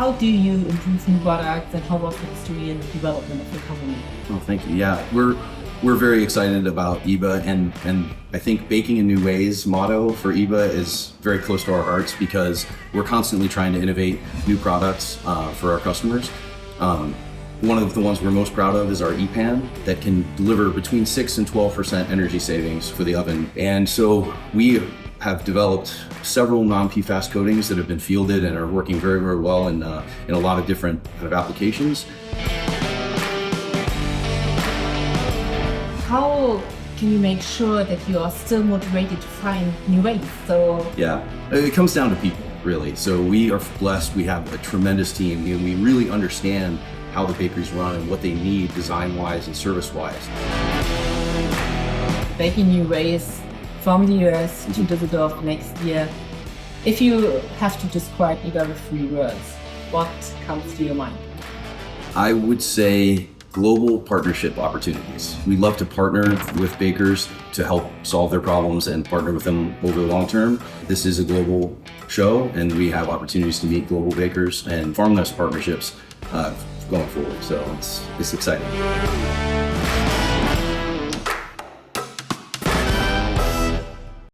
How do you improve new products and how was the history and development of the company? Oh, thank you. Yeah, we're very excited about IBA, and I think baking in new ways motto for IBA is very close to our hearts because we're constantly trying to innovate new products for our customers. One of the ones we're most proud of is our ePan that can deliver between 6 and 12% energy savings for the oven. And so we have developed several non-PFAS coatings that have been fielded and are working very, very well in a lot of different kind of applications. How can you make sure that you are still motivated to find new ways? Yeah, it comes down to people, really. So we are blessed. We have a tremendous team, and we really understand how the bakeries run and what they need design-wise and service-wise. Baking new ways from the US to Düsseldorf next year. If you have to describe IBA with 3 words, what comes to your mind? I would say global partnership opportunities. We love to partner with bakers to help solve their problems and partner with them over the long term. This is a global show, and we have opportunities to meet global bakers and form those partnerships going forward. So it's exciting.